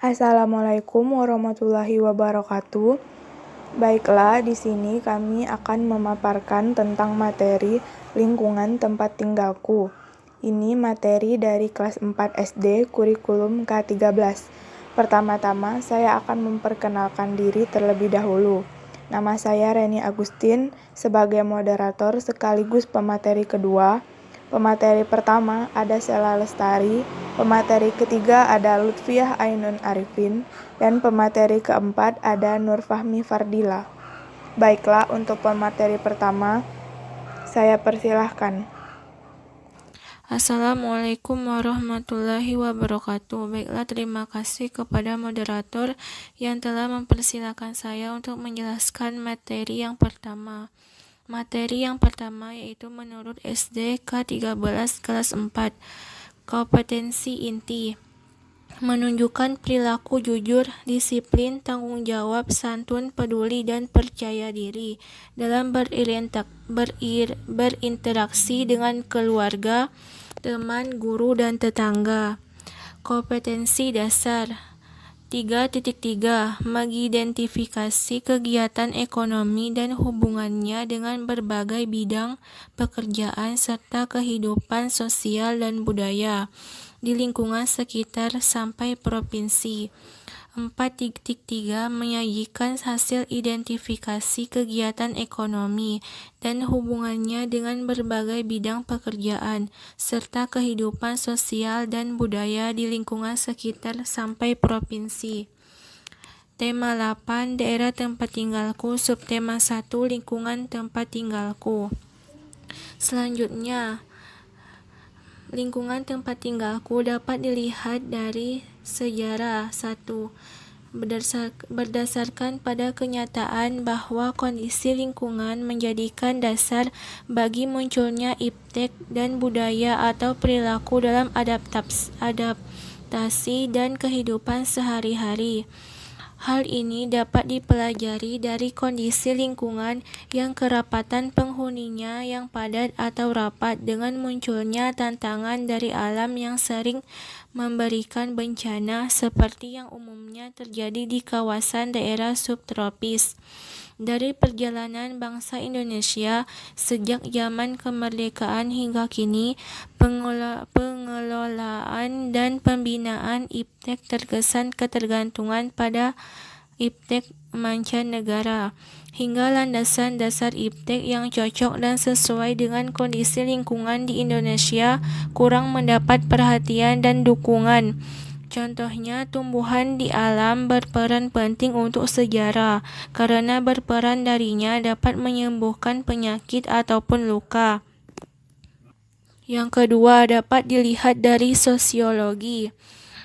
Assalamualaikum warahmatullahi wabarakatuh. Baiklah, di sini kami akan memaparkan tentang materi lingkungan tempat tinggalku. Ini materi dari kelas 4 SD kurikulum K13. Pertama-tama, saya akan memperkenalkan diri terlebih dahulu. Nama saya Reni Agustin sebagai moderator sekaligus pemateri kedua. Pemateri pertama ada Sela Lestari, pemateri ketiga ada Lutfiah Ainun Arifin, dan pemateri keempat ada Nur Fahmi Fardila. Baiklah, untuk pemateri pertama, saya persilahkan. Assalamualaikum warahmatullahi wabarakatuh. Baiklah, terima kasih kepada moderator yang telah mempersilahkan saya untuk menjelaskan materi yang pertama. Materi yang pertama yaitu menurut SD K13 kelas 4. Kompetensi inti. Menunjukkan perilaku jujur, disiplin, tanggung jawab, santun, peduli, dan percaya diri dalam berinteraksi dengan keluarga, teman, guru, dan tetangga. Kompetensi dasar 3.3 Mengidentifikasi kegiatan ekonomi dan hubungannya dengan berbagai bidang pekerjaan serta kehidupan sosial dan budaya di lingkungan sekitar sampai provinsi. 4.3 Menyajikan hasil identifikasi kegiatan ekonomi dan hubungannya dengan berbagai bidang pekerjaan serta kehidupan sosial dan budaya di lingkungan sekitar sampai provinsi. Tema 8 Daerah tempat tinggalku. Subtema 1 Lingkungan tempat tinggalku. Selanjutnya, lingkungan tempat tinggalku dapat dilihat dari sejarah. 1. Berdasarkan pada kenyataan bahwa kondisi lingkungan menjadikan dasar bagi munculnya iptek dan budaya atau perilaku dalam adaptasi dan kehidupan sehari-hari. Hal ini dapat dipelajari dari kondisi lingkungan yang kerapatan penghuninya yang padat atau rapat dengan munculnya tantangan dari alam yang sering memberikan bencana seperti yang umumnya terjadi di kawasan daerah subtropis. Dari perjalanan bangsa Indonesia sejak zaman kemerdekaan hingga kini, pengelolaan dan pembinaan iptek terkesan ketergantungan pada iptek mancanegara, hingga landasan dasar iptek yang cocok dan sesuai dengan kondisi lingkungan di Indonesia kurang mendapat perhatian dan dukungan. Contohnya, tumbuhan di alam berperan penting untuk sejarah, karena berperan darinya dapat menyembuhkan penyakit ataupun luka. Yang kedua, dapat dilihat dari sosiologi.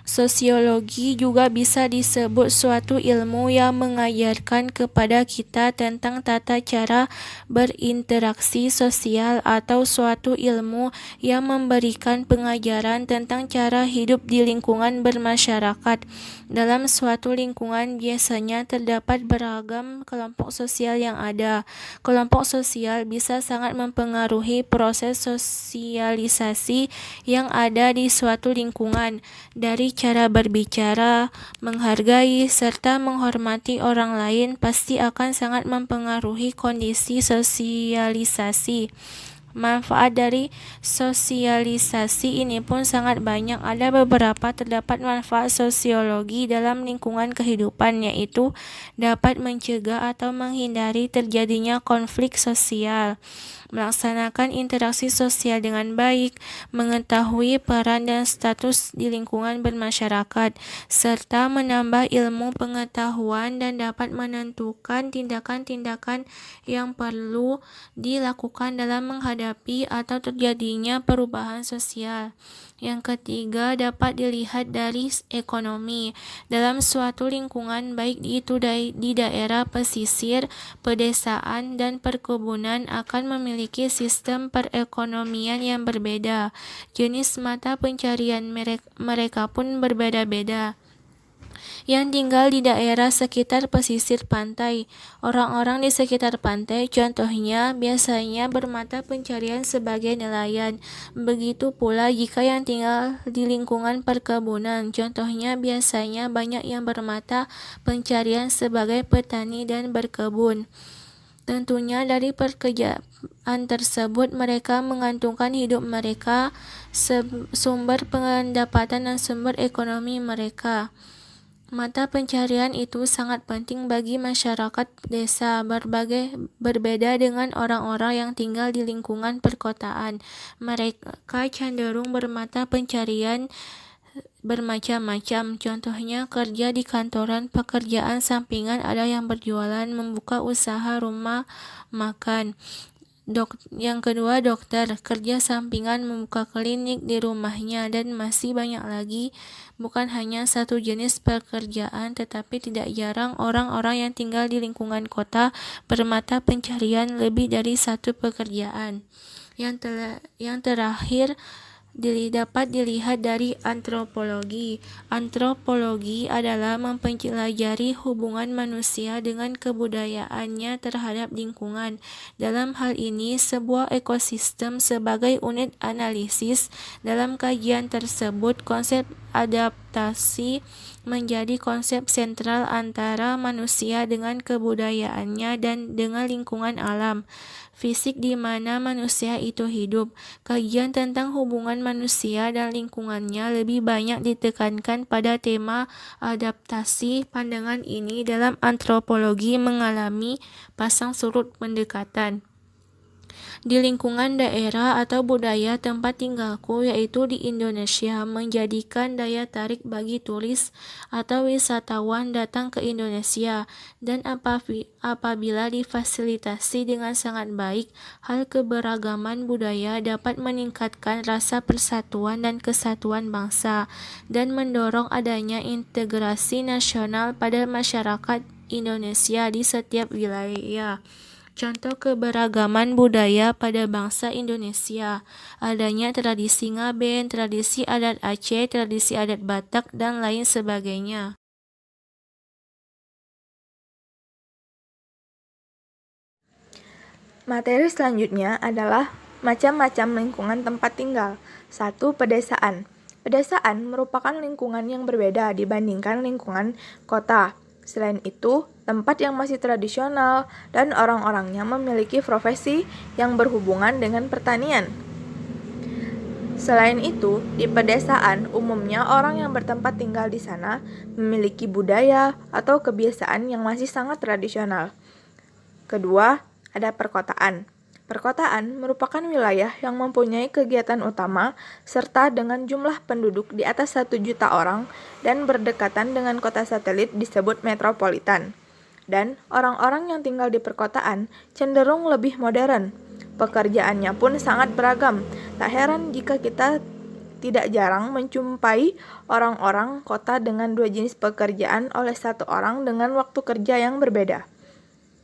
Sosiologi juga bisa disebut suatu ilmu yang mengajarkan kepada kita tentang tata cara berinteraksi sosial atau suatu ilmu yang memberikan pengajaran tentang cara hidup di lingkungan bermasyarakat. Dalam suatu lingkungan biasanya terdapat beragam kelompok sosial yang ada. Kelompok sosial bisa sangat mempengaruhi proses sosialisasi yang ada di suatu lingkungan, dari cara berbicara, menghargai, serta menghormati orang lain pasti akan sangat mempengaruhi kondisi sosialisasi. Manfaat dari sosialisasi ini pun sangat banyak. Ada beberapa terdapat manfaat sosiologi dalam lingkungan kehidupan, yaitu dapat mencegah atau menghindari terjadinya konflik sosial, melaksanakan interaksi sosial dengan baik, mengetahui peran dan status di lingkungan bermasyarakat, serta menambah ilmu pengetahuan dan dapat menentukan tindakan-tindakan yang perlu dilakukan dalam menghadapi atau terjadinya perubahan sosial. Yang ketiga, dapat dilihat dari ekonomi. Dalam suatu lingkungan, baik itu di daerah pesisir, pedesaan, dan perkebunan, akan memiliki sistem perekonomian yang berbeda. Jenis mata pencarian mereka pun berbeda-beda. yang tinggal di daerah sekitar pesisir pantai. Orang-orang di sekitar pantai, contohnya, biasanya bermata pencarian sebagai nelayan. Begitu pula jika yang tinggal di lingkungan perkebunan, contohnya biasanya banyak yang bermata pencarian sebagai petani dan berkebun. Tentunya dari pekerjaan tersebut mereka menggantungkan hidup mereka, sumber pendapatan dan sumber ekonomi mereka. Mata pencarian itu sangat penting bagi masyarakat desa, berbeda dengan orang-orang yang tinggal di lingkungan perkotaan. Mereka cenderung bermata pencarian bermacam-macam, contohnya kerja di kantoran, pekerjaan sampingan, ada yang berjualan, membuka usaha rumah makan. Yang kedua, dokter, kerja sampingan, membuka klinik di rumahnya, dan masih banyak lagi. Bukan hanya satu jenis pekerjaan, tetapi tidak jarang orang-orang yang tinggal di lingkungan kota bermata pencarian lebih dari satu pekerjaan. Yang terakhir, dapat dilihat dari antropologi. Antropologi adalah mempelajari hubungan manusia dengan kebudayaannya terhadap lingkungan. Dalam hal ini, sebuah ekosistem sebagai unit analisis. Dalam kajian tersebut, konsep adaptasi menjadi konsep sentral antara manusia dengan kebudayaannya dan dengan lingkungan alam fisik di mana manusia itu hidup. Kajian tentang hubungan manusia dan lingkungannya lebih banyak ditekankan pada tema adaptasi. Pandangan ini dalam antropologi mengalami pasang surut pendekatan. Di lingkungan daerah atau budaya tempat tinggalku, yaitu di Indonesia, menjadikan daya tarik bagi turis atau wisatawan datang ke Indonesia, dan apabila difasilitasi dengan sangat baik, hal keberagaman budaya dapat meningkatkan rasa persatuan dan kesatuan bangsa, dan mendorong adanya integrasi nasional pada masyarakat Indonesia di setiap wilayah. Contoh keberagaman budaya pada bangsa Indonesia, adanya tradisi ngaben, tradisi adat Aceh, tradisi adat Batak, dan lain sebagainya. Materi selanjutnya adalah macam-macam lingkungan tempat tinggal. 1. Pedesaan. Pedesaan merupakan lingkungan yang berbeda dibandingkan lingkungan kota. Selain itu, tempat yang masih tradisional dan orang-orangnya memiliki profesi yang berhubungan dengan pertanian. Selain itu, di pedesaan umumnya orang yang bertempat tinggal di sana memiliki budaya atau kebiasaan yang masih sangat tradisional. Kedua, ada perkotaan. Perkotaan merupakan wilayah yang mempunyai kegiatan utama serta dengan jumlah penduduk di atas 1 juta orang dan berdekatan dengan kota satelit disebut metropolitan. Dan orang-orang yang tinggal di perkotaan cenderung lebih modern. Pekerjaannya pun sangat beragam. Tak heran jika kita tidak jarang menjumpai orang-orang kota dengan 2 jenis pekerjaan oleh 1 orang dengan waktu kerja yang berbeda.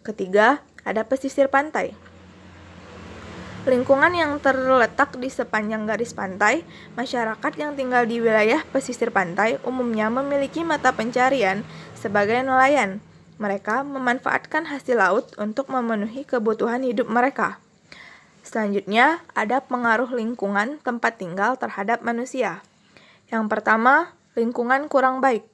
Ketiga, ada pesisir pantai. Lingkungan yang terletak di sepanjang garis pantai, masyarakat yang tinggal di wilayah pesisir pantai umumnya memiliki mata pencarian sebagai nelayan. Mereka memanfaatkan hasil laut untuk memenuhi kebutuhan hidup mereka. Selanjutnya, ada pengaruh lingkungan tempat tinggal terhadap manusia. Yang pertama, lingkungan kurang baik.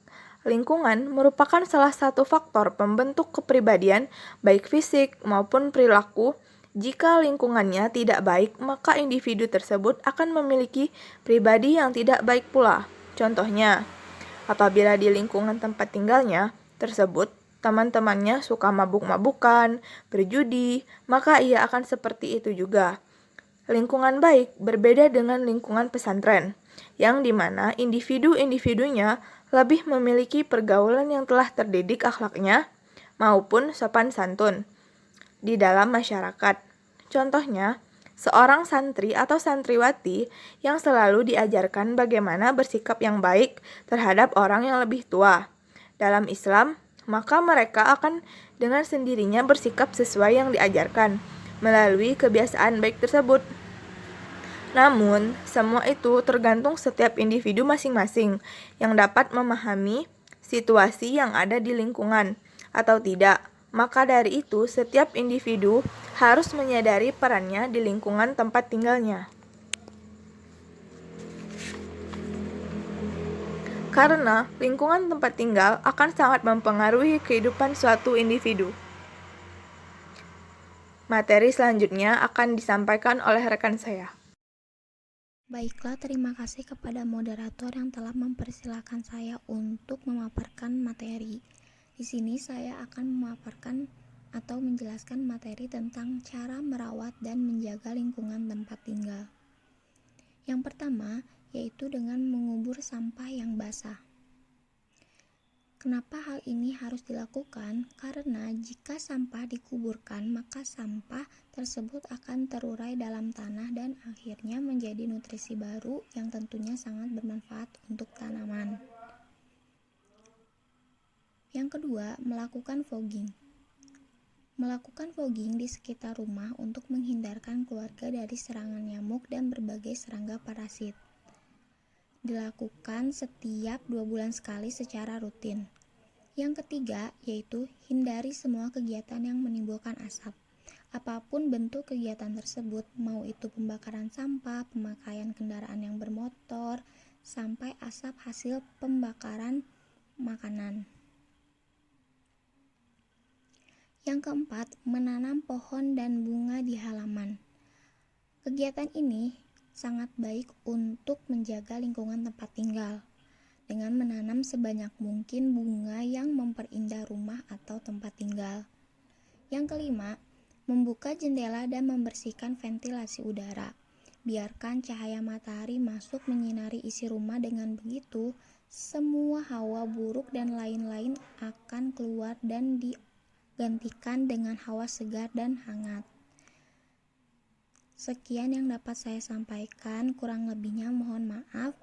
Lingkungan merupakan salah satu faktor pembentuk kepribadian baik fisik maupun perilaku. Jika lingkungannya tidak baik, maka individu tersebut akan memiliki pribadi yang tidak baik pula. Contohnya, apabila di lingkungan tempat tinggalnya tersebut, teman-temannya suka mabuk-mabukan, berjudi, maka ia akan seperti itu juga. Lingkungan baik berbeda dengan lingkungan pesantren, yang dimana individu-individunya lebih memiliki pergaulan yang telah terdidik akhlaknya maupun sopan santun di dalam masyarakat. Contohnya, seorang santri atau santriwati yang selalu diajarkan bagaimana bersikap yang baik terhadap orang yang lebih tua. Dalam Islam, maka mereka akan dengan sendirinya bersikap sesuai yang diajarkan melalui kebiasaan baik tersebut. Namun, semua itu tergantung setiap individu masing-masing yang dapat memahami situasi yang ada di lingkungan, atau tidak. Maka dari itu, setiap individu harus menyadari perannya di lingkungan tempat tinggalnya. Karena lingkungan tempat tinggal akan sangat mempengaruhi kehidupan suatu individu. Materi selanjutnya akan disampaikan oleh rekan saya. Baiklah, terima kasih kepada moderator yang telah mempersilahkan saya untuk memaparkan materi. Di sini saya akan memaparkan atau menjelaskan materi tentang cara merawat dan menjaga lingkungan tempat tinggal. Yang pertama, yaitu dengan mengubur sampah yang basah. Kenapa hal ini harus dilakukan? Karena jika sampah dikuburkan, maka sampah tersebut akan terurai dalam tanah dan akhirnya menjadi nutrisi baru yang tentunya sangat bermanfaat untuk tanaman. Yang kedua, melakukan fogging. Melakukan fogging di sekitar rumah untuk menghindarkan keluarga dari serangan nyamuk dan berbagai serangga parasit. Dilakukan setiap 2 bulan sekali secara rutin. Yang ketiga, yaitu hindari semua kegiatan yang menimbulkan asap. Apapun bentuk kegiatan tersebut, mau itu pembakaran sampah, pemakaian kendaraan yang bermotor, sampai asap hasil pembakaran makanan. Yang keempat, menanam pohon dan bunga di halaman. Kegiatan ini sangat baik untuk menjaga lingkungan tempat tinggal dengan menanam sebanyak mungkin bunga yang memperindah rumah atau tempat tinggal. Yang kelima, membuka jendela dan membersihkan ventilasi udara. Biarkan cahaya matahari masuk menyinari isi rumah, dengan begitu semua hawa buruk dan lain-lain akan keluar dan digantikan dengan hawa segar dan hangat. Sekian yang dapat saya sampaikan, kurang lebihnya mohon maaf.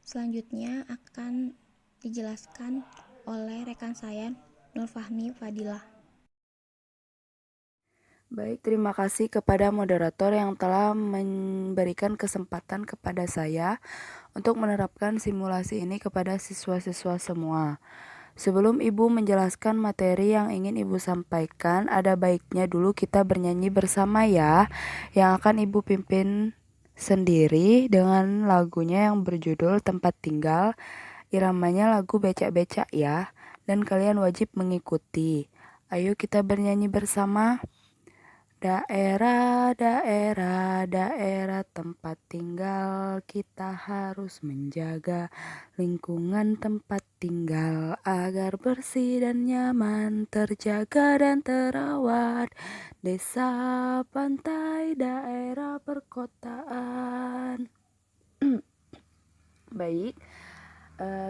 Selanjutnya akan dijelaskan oleh rekan saya, Nurfahmi Fadilah. Baik, terima kasih kepada moderator yang telah memberikan kesempatan kepada saya untuk menerapkan simulasi ini kepada siswa-siswa semua. Sebelum Ibu menjelaskan materi yang ingin Ibu sampaikan, ada baiknya dulu kita bernyanyi bersama ya, yang akan Ibu pimpin sendiri dengan lagunya yang berjudul Tempat Tinggal. Iramanya lagu becak-becak ya, dan kalian wajib mengikuti. Ayo kita bernyanyi bersama. Daerah, daerah, daerah tempat tinggal, kita harus menjaga lingkungan tempat tinggal agar bersih dan nyaman, terjaga dan terawat. Desa, pantai, daerah perkotaan. Baik,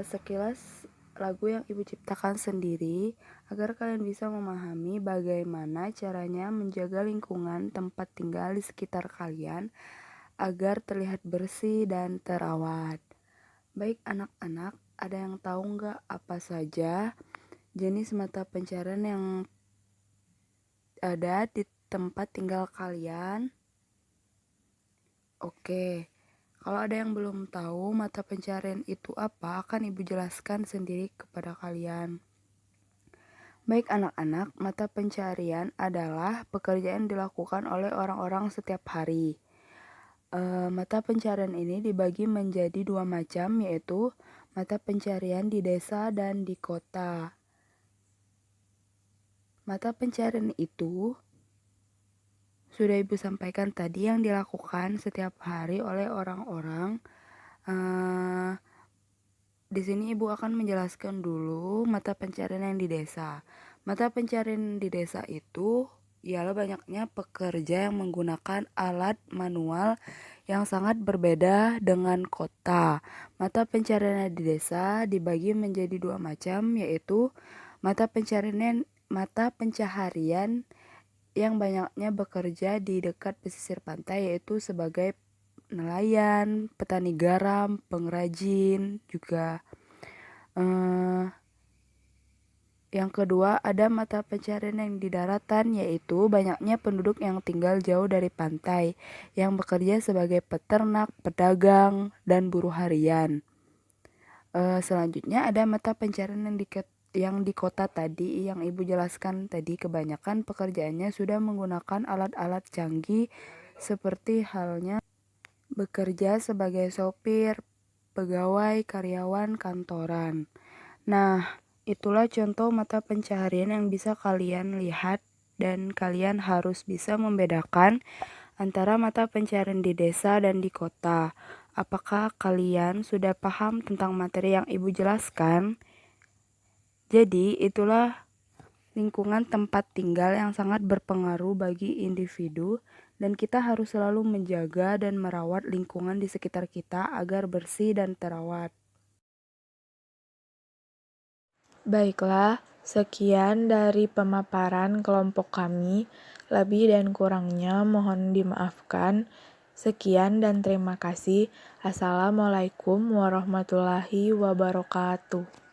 sekilas lagu yang Ibu ciptakan sendiri agar kalian bisa memahami bagaimana caranya menjaga lingkungan tempat tinggal di sekitar kalian agar terlihat bersih dan terawat. Baik anak-anak, ada yang tahu nggak apa saja jenis mata pencarian yang ada di tempat tinggal kalian? Oke. Kalau ada yang belum tahu mata pencarian itu apa, akan Ibu jelaskan sendiri kepada kalian. Baik anak-anak, mata pencarian adalah pekerjaan yang dilakukan oleh orang-orang setiap hari. Mata pencarian ini dibagi menjadi 2 macam, yaitu mata pencarian di desa dan di kota. Mata pencarian itu sudah Ibu sampaikan tadi, yang dilakukan setiap hari oleh orang-orang. Di sini Ibu akan menjelaskan dulu mata pencarian yang di desa. Mata pencarian di desa itu ialah banyaknya pekerja yang menggunakan alat manual yang sangat berbeda dengan kota. Mata pencarian di desa dibagi menjadi 2 macam, yaitu mata pencaharian yang banyaknya bekerja di dekat pesisir pantai, yaitu sebagai nelayan, petani garam, pengrajin juga. Yang kedua, ada mata pencarian yang di daratan, yaitu banyaknya penduduk yang tinggal jauh dari pantai, yang bekerja sebagai peternak, pedagang, dan buruh harian. Selanjutnya ada mata pencarian yang di kota tadi, yang Ibu jelaskan tadi, kebanyakan pekerjaannya sudah menggunakan alat-alat canggih seperti halnya bekerja sebagai sopir, pegawai, karyawan kantoran. Nah, itulah contoh mata pencaharian yang bisa kalian lihat dan kalian harus bisa membedakan antara mata pencaharian di desa dan di kota. Apakah kalian sudah paham tentang materi yang Ibu jelaskan? Jadi, itulah lingkungan tempat tinggal yang sangat berpengaruh bagi individu dan kita harus selalu menjaga dan merawat lingkungan di sekitar kita agar bersih dan terawat. Baiklah, sekian dari pemaparan kelompok kami. Lebih dan kurangnya mohon dimaafkan. Sekian dan terima kasih. Assalamualaikum warahmatullahi wabarakatuh.